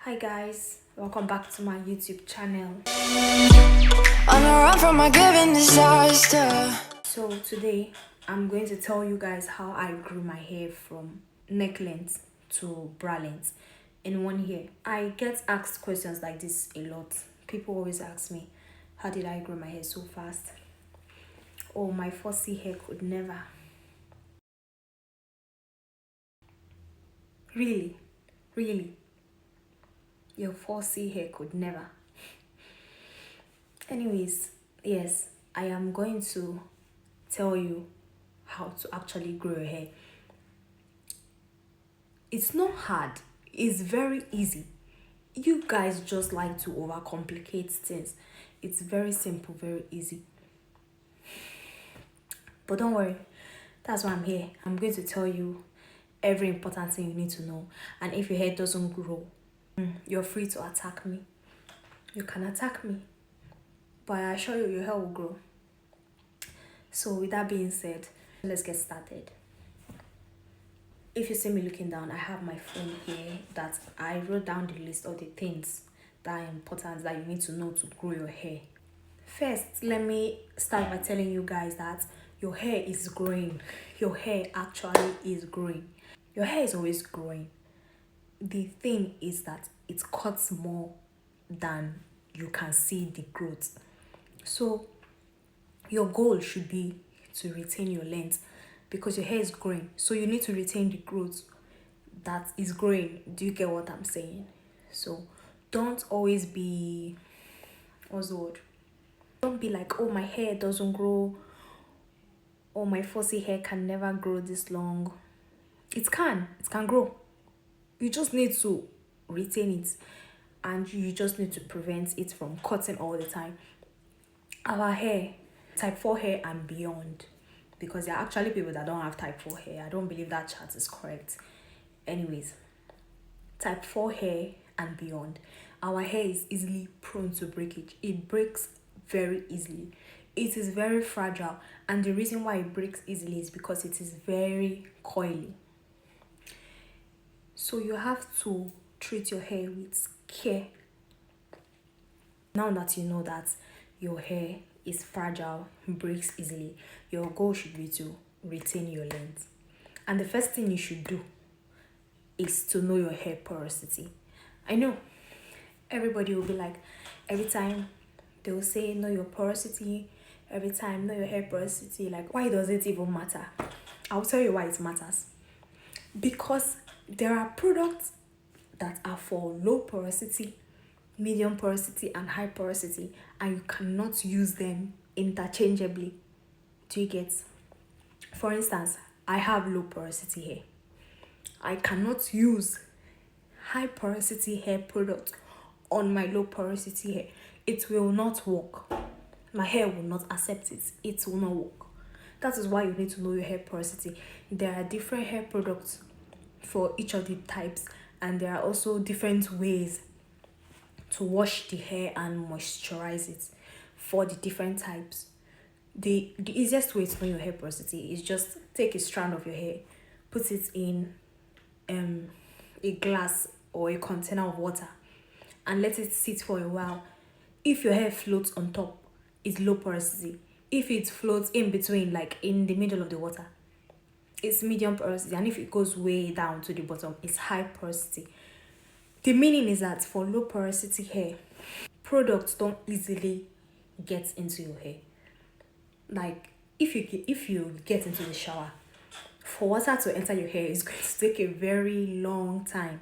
Hi guys, welcome back to my YouTube channel. On the run from my given disaster. So today I'm going to tell you guys how I grew my hair from neck length to bra length in 1 year. I get asked questions like this a lot. People always ask me, how did I grow my hair so fast? Oh, my 4C hair could never. Really? Your 4C hair could never. Anyways, yes, I am going to tell you how to actually grow your hair. It's not hard, it's very easy. You guys just like to overcomplicate things. It's very simple, very easy. But don't worry, that's why I'm here. I'm going to tell you every important thing you need to know. And if your hair doesn't grow, you're free to attack me. You can attack me, but I assure you your hair will grow. So with that being said, let's get started. If you see me looking down, I have my phone here that I wrote down the list of the things that are important that you need to know to grow your hair. First, let me start by telling you guys that your hair is growing. Your hair actually is growing. Your hair is always growing. The thing is that it cuts more than you can see the growth. So your goal should be to retain your length because your hair is growing. So you need to retain the growth that is growing. Do you get what I'm saying? So don't always be, what's the word? Don't be like, oh, my hair doesn't grow. Oh, my fussy hair can never grow this long. It can grow. You just need to retain it and you just need to prevent it from cutting all the time. Our hair, type 4 hair and beyond, because there are actually people that don't have type 4 hair. I don't believe that chart is correct. Anyways, type 4 hair and beyond, our hair is easily prone to breakage. It breaks very easily. It is very fragile, and the reason why it breaks easily is because it is very coily. So you have to treat your hair with care. Now that you know that your hair is fragile, breaks easily, your goal should be to retain your length. And the first thing you should do is to know your hair porosity. I know everybody will be like, every time they will say know your porosity, every time know your hair porosity, like, why does it even matter? I'll tell you why it matters. Because there are products that are for low porosity, medium porosity, and high porosity, and you cannot use them interchangeably. Do you get? For instance, I have low porosity hair. I cannot use high porosity hair product on my low porosity hair. It will not work. My hair will not accept it. It will not work. That is why you need to know your hair porosity. There are different hair products for each of the types, and there are also different ways to wash the hair and moisturize it for the different types. The easiest way to know your hair porosity is just take a strand of your hair, put it in a glass or a container of water, and let it sit for a while. If your hair floats on top, it's low porosity. If it floats in between, like in the middle of the water, it's medium porosity. And if it goes way down to the bottom, it's high porosity. The meaning is that for low porosity hair, products don't easily get into your hair. Like if you get into the shower, for water to enter your hair is going to take a very long time.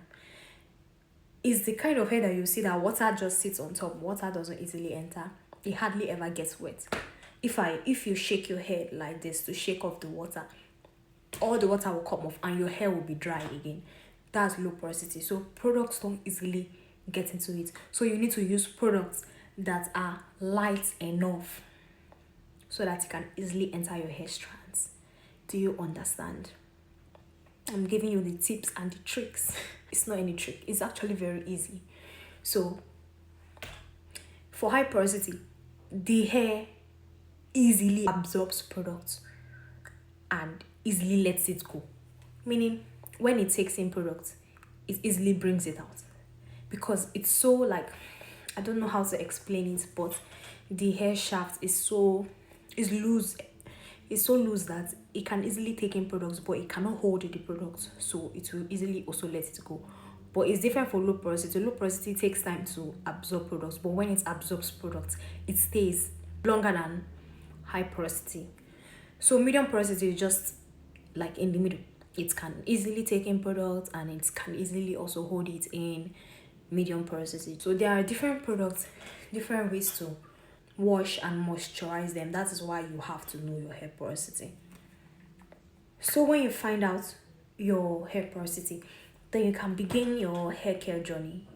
It's the kind of hair that you see that water just sits on top. Water doesn't easily enter. It hardly ever gets wet. If you shake your hair like this to shake off the water, all the water will come off and your hair will be dry again. That's low porosity. So products don't easily get into it. So you need to use products that are light enough so that it can easily enter your hair strands. Do you understand? I'm giving you the tips and the tricks. It's not any trick. It's actually very easy. So for high porosity, the hair easily absorbs products and easily lets it go. Meaning, when it takes in products, it easily brings it out. because it's so like, I don't know how to explain it, but the hair shaft is so, is loose. It's so loose that it can easily take in products, but it cannot hold the products, so it will easily also let it go. But it's different for low porosity. Low porosity takes time to absorb products, but when it absorbs products, it stays longer than high porosity. So medium porosity is just like in the middle. It can easily take in products and it can easily also hold it in medium porosity. So there are different products, different ways to wash and moisturize them. That is why you have to know your hair porosity. So when you find out your hair porosity, then you can begin your hair care journey.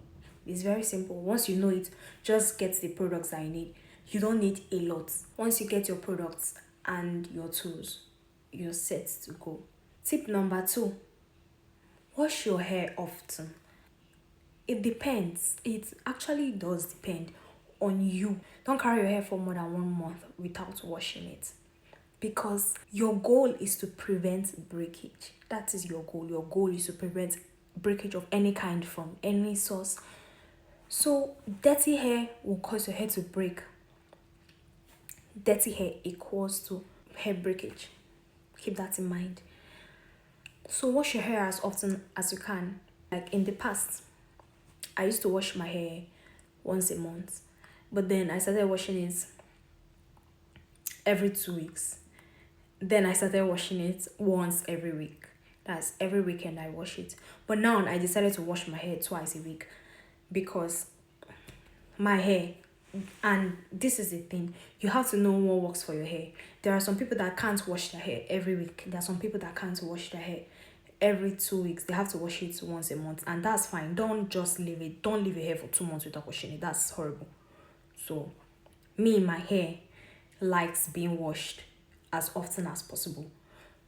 It's very simple. Once you know it, just get the products that you need. You don't need a lot. Once you get your products and your tools, you're set to go. Tip number 2, wash your hair often. It depends. It actually does depend on you. Don't carry your hair for more than 1 month without washing it, because your goal is to prevent breakage. That is your goal. Your goal is to prevent breakage of any kind from any source. So dirty hair will cause your hair to break. Dirty hair equals to hair breakage. Keep that in mind. So wash your hair as often as you can. Like in the past, I used to wash my hair once a month, but then I started washing it every 2 weeks. Then I started washing it once every week. That's every weekend I wash it. But now I decided to wash my hair twice a week, because my hair, and this is the thing, you have to know what works for your hair. There are some people that can't wash their hair every week. There are some people that can't wash their hair every 2 weeks. They have to wash it once a month, and that's fine. Don't just leave it. Don't leave your hair for 2 months without washing it. That's horrible. So me, my hair likes being washed as often as possible.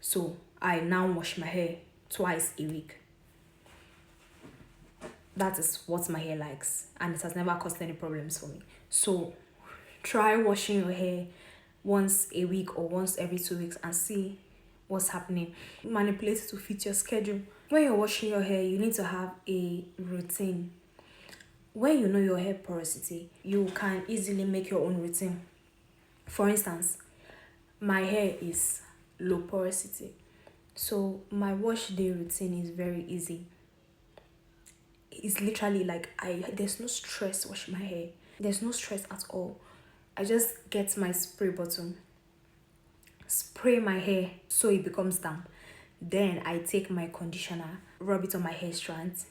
So I now wash my hair twice a week. That is what my hair likes, and it has never caused any problems for me. So try washing your hair once a week or once every 2 weeks and see what's happening. Manipulate it to fit your schedule. When you're washing your hair, you need to have a routine. When you know your hair porosity, you can easily make your own routine. For instance, my hair is low porosity, so my wash day routine is very easy. It's literally like there's no stress washing my hair. There's no stress at all. I just get my spray bottle, spray my hair so it becomes damp. Then I take my conditioner, rub it on my hair strands,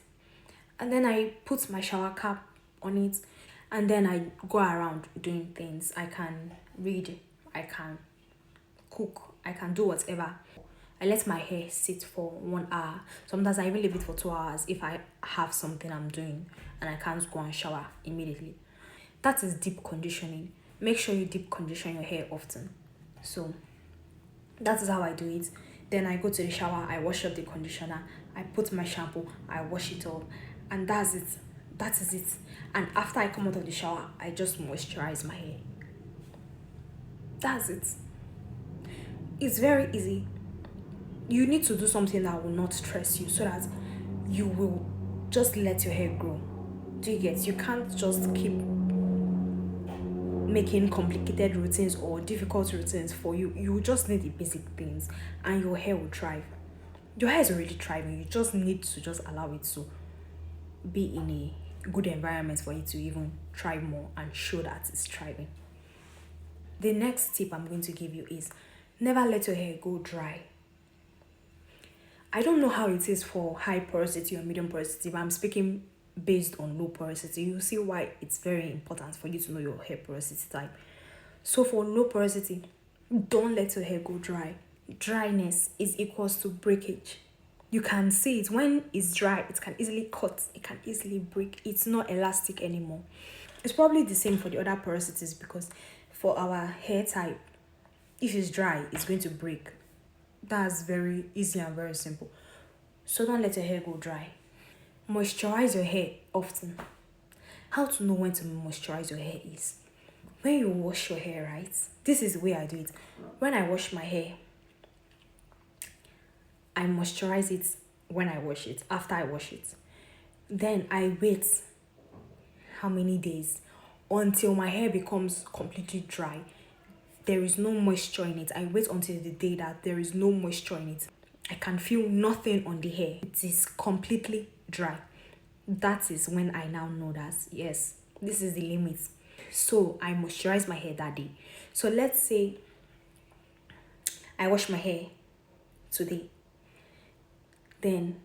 and then I put my shower cap on it, and then I go around doing things. I can read, I can cook, I can do whatever. I let my hair sit for 1 hour. Sometimes I even leave it for 2 hours if I have something I'm doing and I can't go and shower immediately. That is deep conditioning. Make sure you deep condition your hair often. So that is how I do it. Then I go to the shower, I wash up the conditioner, I put my shampoo, I wash it up, and that's it. That is it. And after I come out of the shower, I just moisturize my hair. That's it. It's very easy. You need to do something that will not stress you, so that you will just let your hair grow. Do you get? You can't just keep making complicated routines or difficult routines for you. You just need the basic things and your hair will thrive. Your hair is already thriving. You just need to just allow it to be in a good environment for it to even thrive more and show that it's thriving. The next tip I'm going to give you is never let your hair go dry. I don't know how it is for high porosity or medium porosity, but I'm speaking based on low porosity. You'll see why it's very important for you to know your hair porosity type. So for low porosity, don't let your hair go dry. Dryness is equals to breakage. You can see it when it's dry, it can easily cut, it can easily break. It's not elastic anymore. It's probably the same for the other porosities, because for our hair type, if it's dry, it's going to break. That's very easy and very simple. So don't let your hair go dry. Moisturize your hair often. How to know when to moisturize your hair is when you wash your hair, right? This is the way I do it. When I wash my hair, I moisturize it when I wash it, after I wash it. Then I wait how many days until my hair becomes completely dry. There is no moisture in it. I wait until the day that there is no moisture in it. I can feel nothing on the hair. It is completely dry. That is when I now know that yes, this is the limit. So I moisturize my hair that day. So let's say I wash my hair today. Then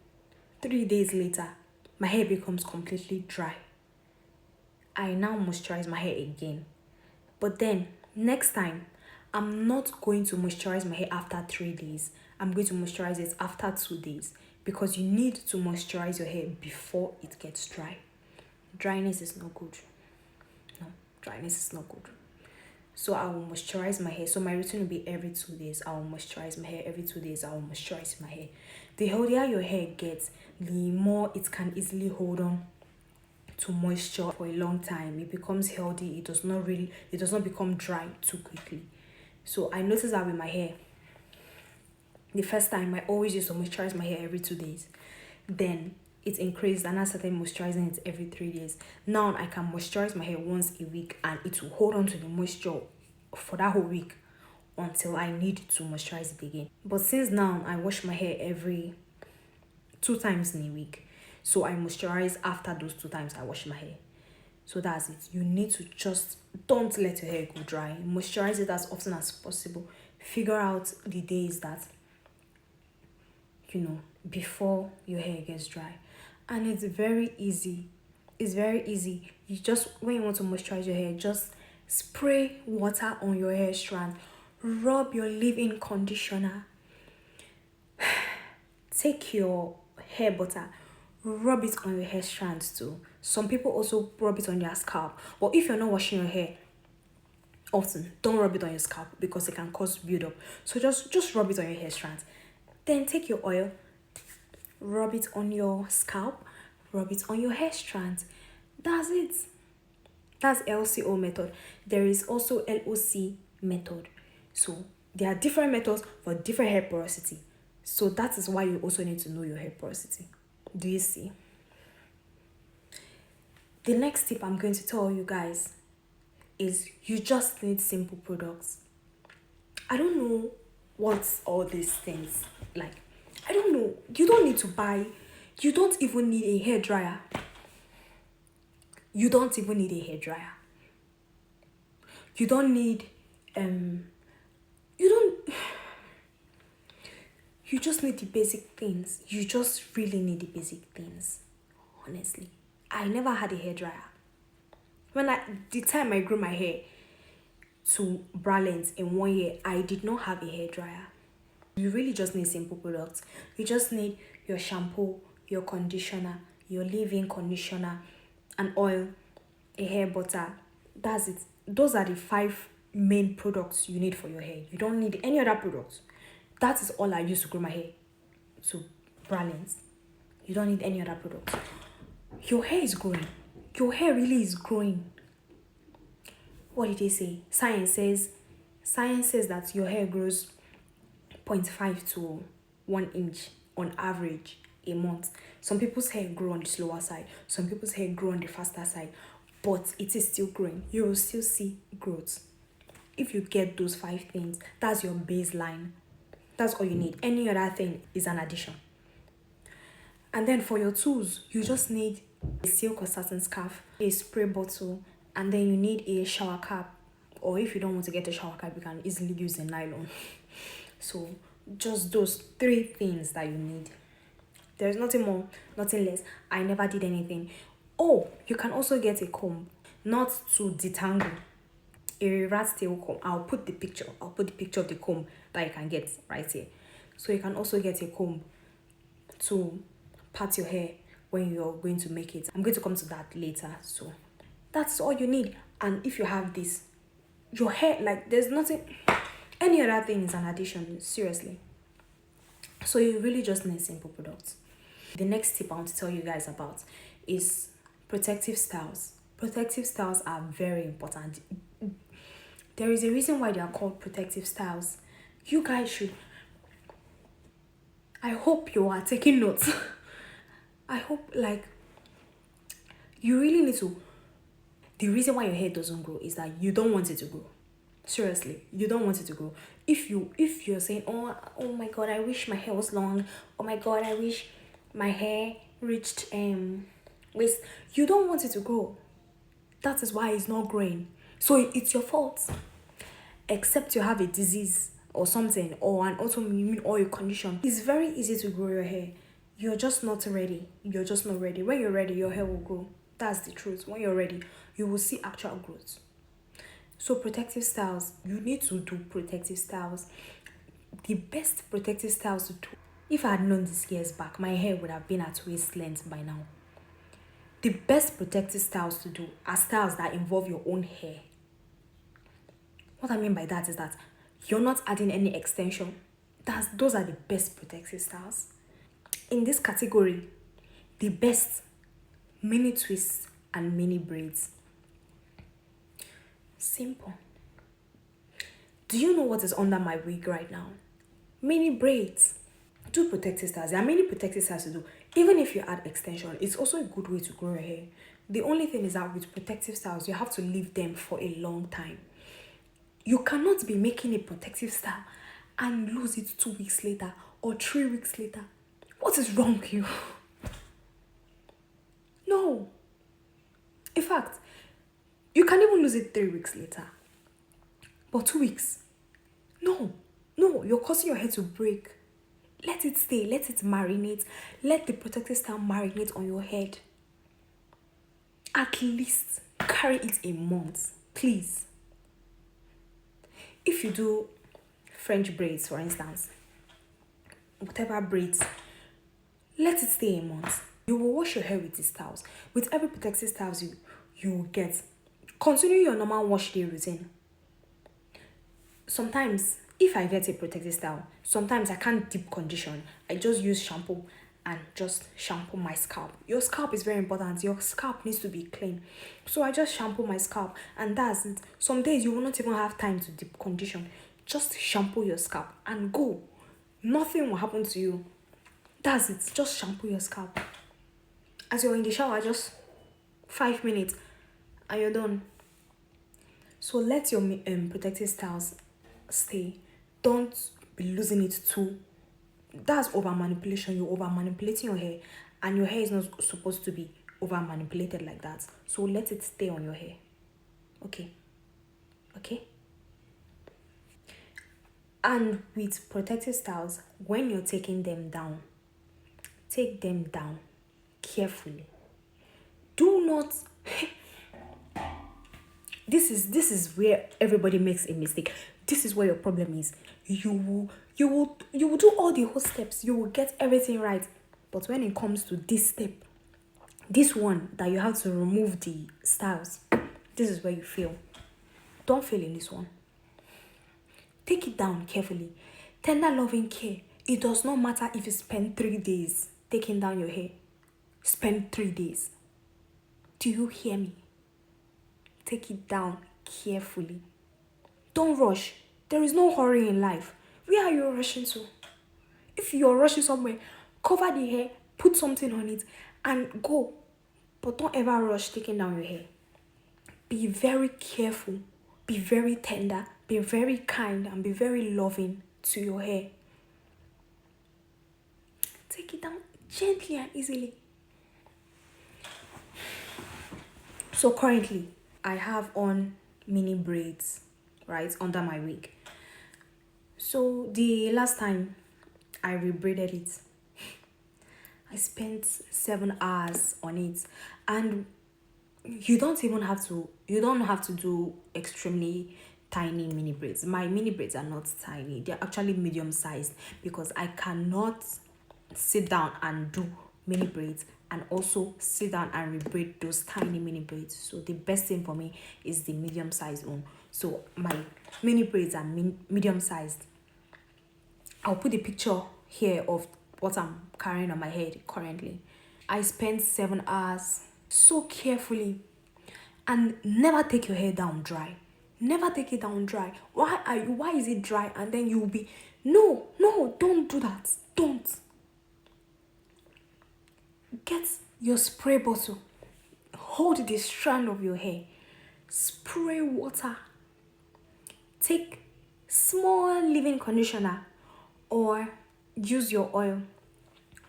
3 days later, my hair becomes completely dry. I now moisturize my hair again. But then next time, I'm not going to moisturize my hair after 3 days. I'm going to moisturize it after 2 days, because you need to moisturize your hair before it gets dry. Dryness is not good. No, dryness is not good. So I will moisturize my hair. So my routine will be every 2 days. I will moisturize my hair. Every 2 days, I will moisturize my hair. The healthier your hair gets, the more it can easily hold on to moisture for a long time. It becomes healthy. It does not become dry too quickly. So I noticed that with my hair. The first time, I always used to moisturize my hair every 2 days. Then it increased and I started moisturizing it every 3 days. Now I can moisturize my hair once a week and it will hold on to the moisture for that whole week until I need to moisturize it again. But since now I wash my hair every 2 times in a week, so I moisturize after those 2 times I wash my hair. So that's it. You need to just don't let your hair go dry. Moisturize it as often as possible. Figure out the days that before your hair gets dry. And it's very easy. It's very easy. You just, when you want to moisturize your hair, just spray water on your hair strand. Rub your leave-in conditioner. Take your hair butter, rub it on your hair strands too. Some people also rub it on their scalp. But if you're not washing your hair often, don't rub it on your scalp because it can cause build-up. So just rub it on your hair strands. Then take your oil, rub it on your scalp, rub it on your hair strands. That's it. That's LCO method. There is also LOC method. So there are different methods for different hair porosity. So that is why you also need to know your hair porosity. Do you see? The next tip I'm going to tell you guys is you just need simple products. I don't know what's all these things like. I don't know. You don't need to buy. You don't even need a hair dryer. You don't even need a hair dryer. You don't need you just need the basic things. You just really need the basic things. Honestly. I never had a hair dryer. The time I grew my hair to bra length in 1 year, I did not have a hair dryer. You really just need simple products. You just need your shampoo, your conditioner, your leave-in conditioner, an oil, a hair butter. That's it. Those are the 5 main products you need for your hair. You don't need any other products. That is all I use to grow my hair to bra length. You don't need any other products. Your hair is growing. Your hair really is growing. What did they say? Science says that your hair grows 0.5 to 1 inch on average a month. Some people's hair grow on the slower side. Some people's hair grow on the faster side. But it is still growing. You will still see growth. If you get those 5 things, that's your baseline. That's all you need. Any other thing is an addition. And then for your tools, you just need a silk or satin scarf, a spray bottle, and then you need a shower cap. Or if you don't want to get a shower cap, you can easily use a nylon. So just those 3 things that you need. There's nothing more, nothing less. I never did anything. Oh, you can also get a comb, not to detangle. A rat tail comb. I'll put the picture of the comb that you can get right here. So you can also get a comb to part your hair when you're going to make it. I'm going to come to that later. So that's all you need. And if you have this, your hair, like, there's nothing, any other thing is an addition, seriously. So you really just need simple products. The next tip I want to tell you guys about is protective styles. Protective styles are very important. There is a reason why they are called protective styles. You guys should, I hope you are taking notes. I hope, like, you really need to The reason why your hair doesn't grow is that you don't want it to grow. Seriously, you don't want it to grow. If you're saying, oh my god, I wish my hair was long. Oh my god, I wish my hair reached waist. You don't want it to grow. That is why it's not growing. So it's your fault. Except you have a disease or something, or an autoimmune or a condition. It's very easy to grow your hair. You're just not ready. You're just not ready. When you're ready, your hair will grow. That's the truth. When you're ready, you will see actual growth. So protective styles, you need to do protective styles. The best protective styles to do. If I had known this years back, my hair would have been at waist length by now. The best protective styles to do are styles that involve your own hair. What I mean by that is that you're not adding any extension. Those are the best protective styles. In this category, the best, mini twists and mini braids. Simple. Do you know what is under my wig right now? Mini braids. Do protective styles. There are many protective styles to do. Even if you add extension, it's also a good way to grow your hair. The only thing is that with protective styles, you have to leave them for a long time. You cannot be making a protective style and lose it 2 weeks later or 3 weeks later. What is wrong with you? No. In fact, you can even lose it 3 weeks later. But 2 weeks? No, you're causing your hair to break. Let it stay, let it marinate. Let the protective style marinate on your head. At least carry it a month, please. If you do French braids, for instance, whatever braids, let it stay a month. You will wash your hair with these styles. With every protective styles you will get. Continue your normal wash day routine. Sometimes, if I get a protective style, sometimes I can't deep condition. I just use shampoo and just shampoo my scalp. Your scalp is very important. Your scalp needs to be clean. So I just shampoo my scalp and that's it. Some days you will not even have time to deep condition. Just shampoo your scalp and go. Nothing will happen to you. That's it. Just shampoo your scalp. As you're in the shower, just 5 minutes and you're done. So let your protective styles stay. Don't be losing it too. That's over manipulation. You're over manipulating your hair, and your hair is not supposed to be over manipulated like that. So let it stay on your hair. Okay. And with protective styles, when you're taking them down, take them down carefully. Do not. This is where everybody makes a mistake. This is where your problem is. You will do all the whole steps. You will get everything right. But when it comes to this step, this one that you have to remove the styles, this is where you fail. Don't fail in this one. Take it down carefully. Tender loving care. It does not matter if you spend 3 days taking down your hair. Spend 3 days. Do you hear me? Take it down carefully. Don't rush. There is no hurry in life. Where are you rushing to? If you're rushing somewhere, cover the hair, put something on it, and go. But don't ever rush taking down your hair. Be very careful. Be very tender. Be very kind and be very loving to your hair. Take it down gently and easily. So currently, I have on mini braids, right, under my wig. So the last time I rebraided it, I spent 7 hours on it, and you don't have to do extremely tiny mini braids. My mini braids are not tiny. They're actually medium sized because I cannot sit down and do mini braids and also sit down and rebraid those tiny mini braids. So the best thing for me is the medium sized one. So my mini braids are medium sized. I'll put the picture here of what I'm carrying on my head currently. I spent 7 hours so carefully. And never take your hair down dry. Never take it down dry. Why is it dry? And then you'll be, no, don't do that. Don't. Get your spray bottle. Hold the strand of your hair. spray water, take small leave-in conditioner, or use your oil,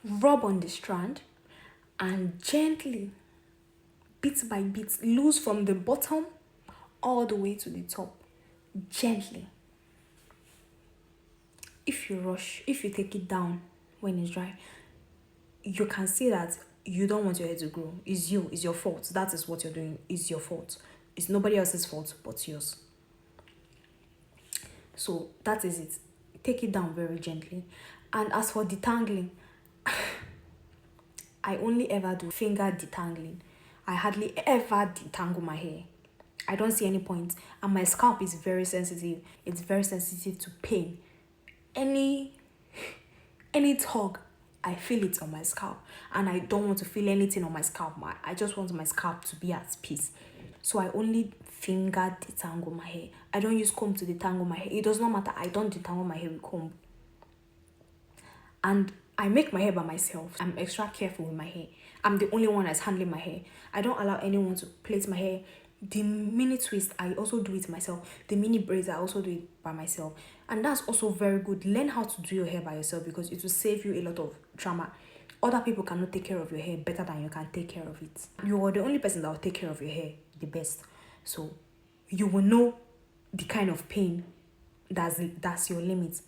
rub on the strand, and gently, bit by bit, loose from the bottom all the way to the top. Gently. If you rush, if you take it down when it's dry, you can see that you don't want your hair to grow. It's you, it's your fault. That is what you're doing. It's your fault. It's nobody else's fault but yours. So that is it. Take it down very gently. And as for detangling, I only ever do finger detangling. I hardly ever detangle my hair. I don't see any point. And my scalp is very sensitive. It's very sensitive to pain. Any tug, I feel it on my scalp. And I don't want to feel anything on my scalp. I just want my scalp to be at peace. So I only finger detangle my hair. I don't use comb to detangle my hair. It does not matter. I don't detangle my hair with comb. And I make my hair by myself. I'm extra careful with my hair. I'm the only one that's handling my hair. I don't allow anyone to plait my hair. The mini twist, I also do it myself. The mini braids, I also do it by myself. And that's also very good. Learn how to do your hair by yourself because it will save you a lot of drama. Other people cannot take care of your hair better than you can take care of it. You are the only person that will take care of your hair the best. So you will know the kind of pain that's your limit.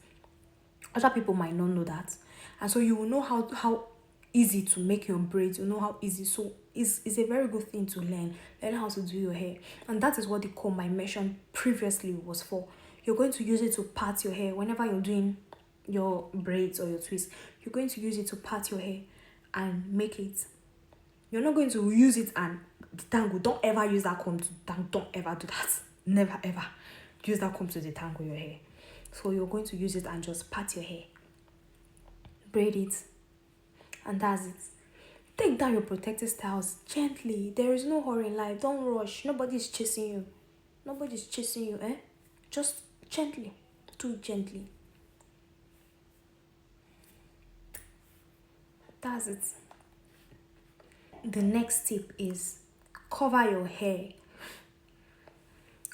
Other people might not know that. And so you will know how easy to make your braids. You know how easy. So it's a very good thing to learn. Learn how to do your hair. And that is what the comb I mentioned previously was for. You're going to use it to part your hair whenever you're doing your braids or your twists. You're going to use it to part your hair and make it. You're not going to use it and detangle. Don't ever use that comb to detangle. Don't ever do that. Never ever use that comb to detangle your hair. So you're going to use it and just part your hair. Braid it. And that's it. Take down your protective styles gently. There is no hurry in life. Don't rush. Nobody's chasing you. Nobody's chasing you, eh? Just gently. Do it gently. That's it. The next tip is cover your hair.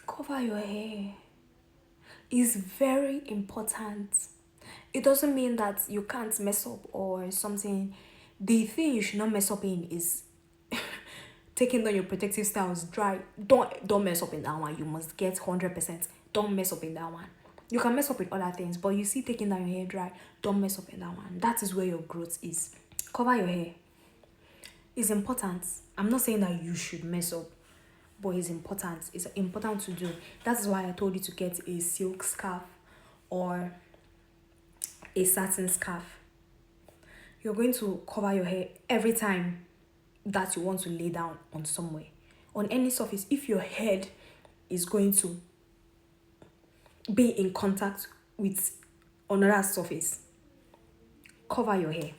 Cover your hair is very important. It doesn't mean that you can't mess up or something. The thing you should not mess up in is taking down your protective styles dry. Don't mess up in that one. You must get 100%. Don't mess up in that one. You can mess up with other things, but you see taking down your hair dry, don't mess up in that one. That is where your growth is. Cover your hair. It's important. I'm not saying that you should mess up, but it's important. It's important to do. That is why I told you to get a silk scarf or a satin scarf. You're going to cover your hair every time that you want to lay down on somewhere, on any surface. If your head is going to be in contact with another surface, cover your hair.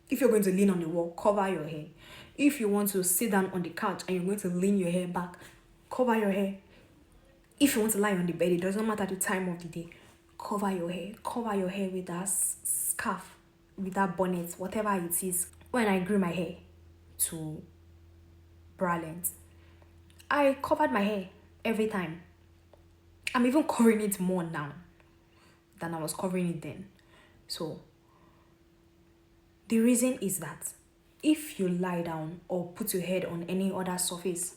If you're going to lean on the wall, cover your hair. If you want to sit down on the couch and you're going to lean your hair back, cover your hair. If you want to lie on the bed, it doesn't matter the time of the day, cover your hair. Cover your hair with that scarf, with that bonnet, whatever it is. When I grew my hair to bra length, I covered my hair every time. I'm even covering it more now than I was covering it then. So the reason is that if you lie down or put your head on any other surface,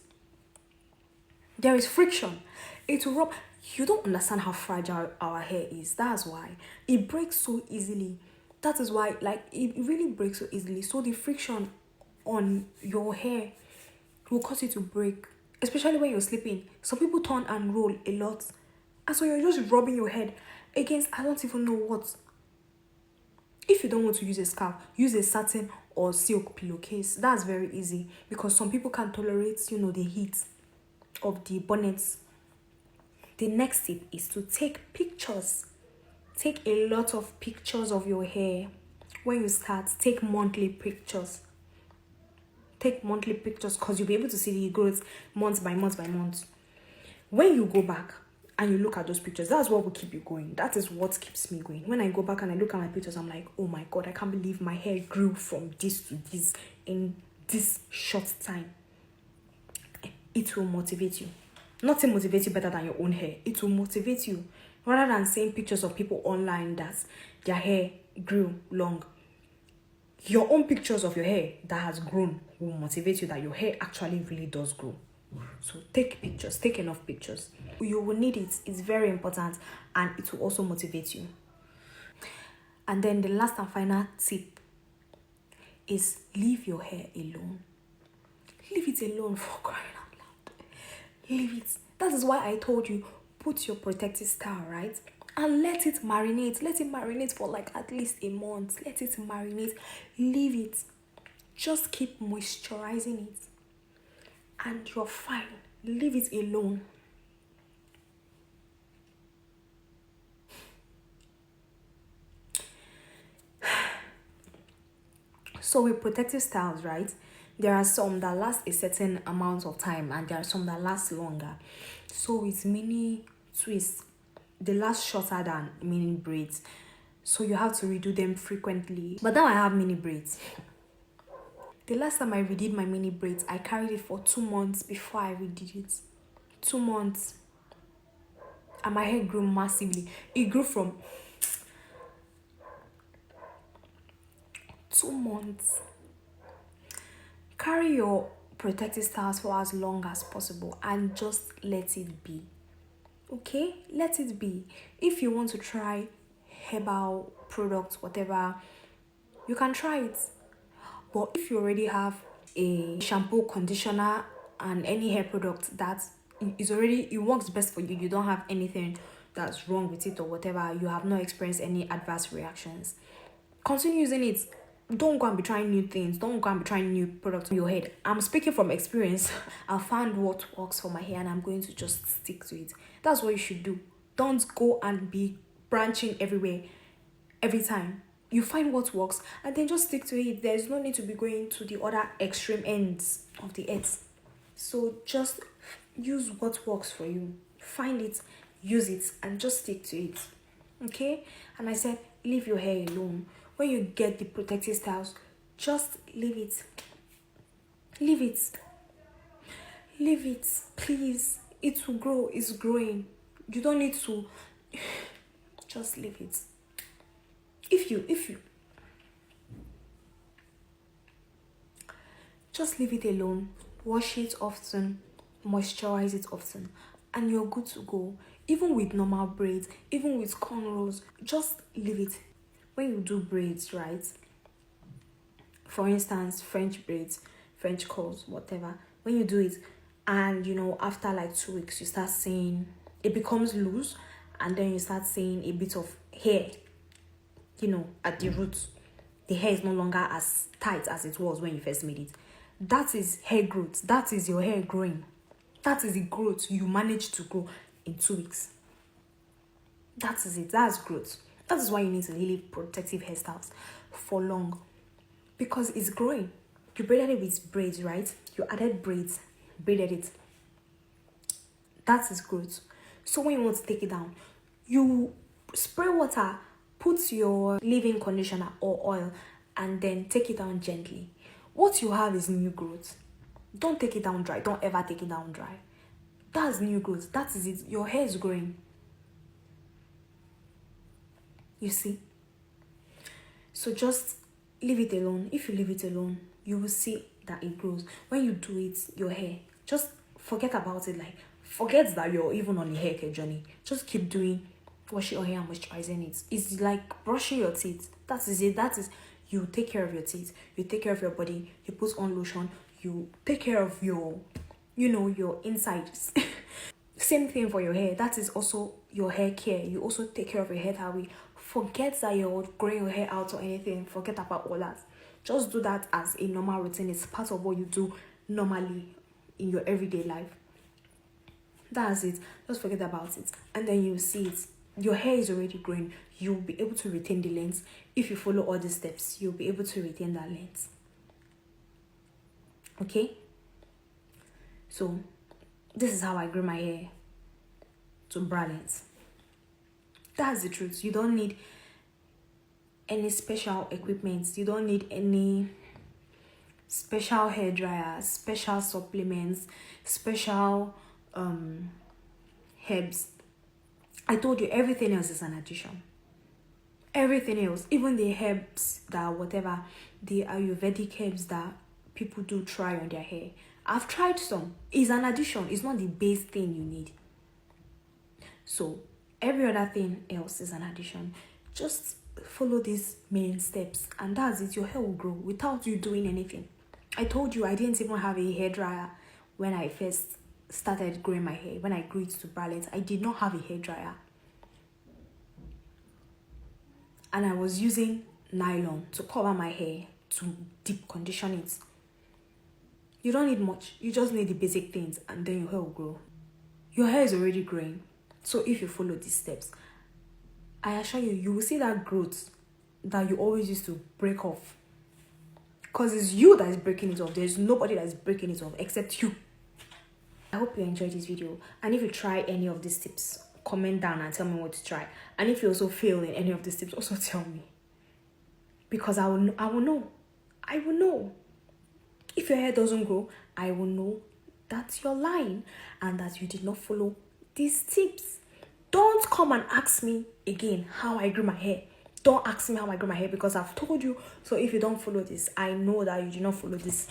there is friction. It will rub. You don't understand how fragile our hair is. That's why it breaks so easily. That is why, it really breaks so easily. So the friction on your hair will cause it to break, especially when you're sleeping. Some people turn and roll a lot, and so you're just rubbing your head against I don't even know what. If you don't want to use a scarf, use a satin or silk pillowcase. That's very easy because some people can't tolerate, the heat of the bonnets. The next tip is to take pictures. Take a lot of pictures of your hair. When you start, take monthly pictures. Take monthly pictures because you'll be able to see the growth month by month by month. When you go back and you look at those pictures, that's what will keep you going. That is what keeps me going. When I go back and I look at my pictures, I'm like, oh my God, I can't believe my hair grew from this to this in this short time. It will motivate you. Nothing motivates you better than your own hair. It will motivate you rather than seeing pictures of people online that their hair grew long. Your own pictures of your hair that has grown will motivate you that your hair actually really does grow. So take pictures, take enough pictures. You will need it. It's very important, and it will also motivate you. And then the last and final tip is leave your hair alone. Leave it alone, for crying out loud. Leave it. That is why I told you, put your protective style, right? And let it marinate. Let it marinate for like at least a month. Let it marinate. Leave it. Just keep moisturizing it. And you're fine. Leave it alone. So with protective styles, right, there are some that last a certain amount of time and there are some that last longer. So with mini twists, they last shorter than mini braids. So you have to redo them frequently. But now I have mini braids. The last time I redid my mini braids, I carried it for 2 months before I redid it. 2 months. And my hair grew massively. It grew from 2 months. Carry your protective styles for as long as possible and just let it be. Okay? Let it be. If you want to try herbal products, whatever, you can try it. But if you already have a shampoo, conditioner, and any hair product that is already, it works best for you, you don't have anything that's wrong with it or whatever, you have not experienced any adverse reactions, continue using it. Don't go and be trying new things. Don't go and be trying new products on your head. I'm speaking from experience. I found what works for my hair and I'm going to just stick to it. That's what you should do. Don't go and be branching everywhere every time. You find what works and then just stick to it. There's no need to be going to the other extreme ends of the earth. So just use what works for you. Find it, use it, and just stick to it. Okay? And I said, leave your hair alone. When you get the protective styles, just leave it. Leave it. Leave it, please. It will grow. It's growing. You don't need to. Just leave it. If you just leave it alone. Wash it often. Moisturize it often. And you're good to go. Even with normal braids, even with cornrows, just leave it. When you do braids, right? For instance, French braids, French curls, whatever. When you do it, and after like 2 weeks, you start seeing it becomes loose, and then you start seeing a bit of hair, at the roots. The hair is no longer as tight as it was when you first made it. That is hair growth. That is your hair growing. That is the growth you managed to grow in 2 weeks. That is it. That's growth. That is why you need to leave protective hairstyles for long. Because it's growing. You braided it with braids, right? You added braids, braided it. That is growth. So when you want to take it down, you spray water, put your leave-in conditioner or oil, and then take it down gently. What you have is new growth. Don't take it down dry. Don't ever take it down dry. That's new growth. That is it. Your hair is growing. You see? So just leave it alone. If you leave it alone, you will see that it grows. When you do it, your hair, just forget about it. Like, forget that you're even on a hair care journey. Just keep doing, washing your hair and moisturizing it. It's like brushing your teeth. That is it. That is, you take care of your teeth. You take care of your body. You put on lotion. You take care of your, your insides. Same thing for your hair. That is also your hair care. You also take care of your hair that way. Forget that you're growing your hair out or anything. Forget about all that. Just do that as a normal routine. It's part of what you do normally in your everyday life. That's it. Just forget about it. And then you see it. Your hair is already growing. You'll be able to retain the length. If you follow all the steps, you'll be able to retain that length. Okay? So, this is how I grew my hair to bra length. That's the truth. You don't need any special equipment. You don't need any special hair dryer, special supplements, special herbs. I told you everything else is an addition. Everything else, even the herbs that whatever, the Ayurvedic herbs that people do try on their hair, I've tried some. It's an addition. It's not the base thing you need. So every other thing else is an addition. Just follow these main steps and that's it. Your hair will grow without you doing anything. I told you I didn't even have a hair dryer when I first started growing my hair. When I grew it to bralette, I did not have a hair dryer. And I was using nylon to cover my hair to deep condition it. You don't need much. You just need the basic things and then your hair will grow. Your hair is already growing. So if you follow these steps, I assure you, you will see that growth that you always used to break off. Because it's you that is breaking it off. There's nobody that is breaking it off except you. I hope you enjoyed this video. And if you try any of these tips, comment down and tell me what to try. And if you also fail in any of these tips, also tell me. Because I will know. I will know. If your hair doesn't grow, I will know that you're lying and that you did not follow these tips. Don't come and ask me again how I grew my hair. Don't ask me how I grew my hair because I've told you. So if you don't follow this, I know that you did not follow this.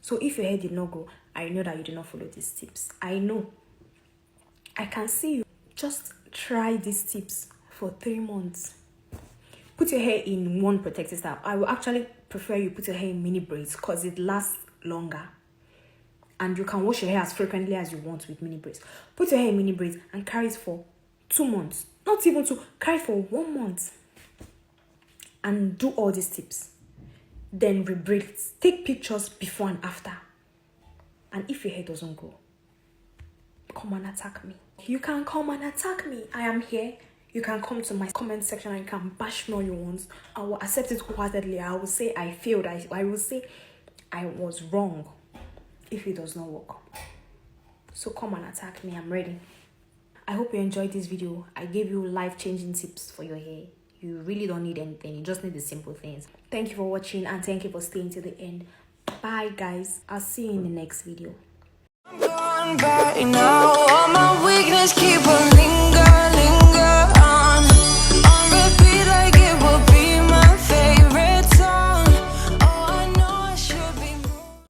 So if your hair did not grow, I know that you did not follow these tips. I know. I can see you. Just try these tips for 3 months. Put your hair in one protective style. I will actually prefer you put your hair in mini braids because it lasts longer. And you can wash your hair as frequently as you want with mini braids. Put your hair in mini braids and carry it for 2 months. Not even 2. Carry it for 1 month. And do all these tips. Then rebraid it. Take pictures before and after. And if your hair doesn't grow, come and attack me. You can come and attack me. I am here. You can come to my comment section and you can bash me all you want. I will accept it wholeheartedly. I will say I failed. I will say I was wrong if it does not work. So come and attack me. I'm ready. I hope you enjoyed this video. I gave you life-changing tips for your hair. You really don't need anything. You just need the simple things. Thank you for watching and thank you for staying to the end. Bye guys. I'll see you in the next video. I'm gone by now. All my weakness keep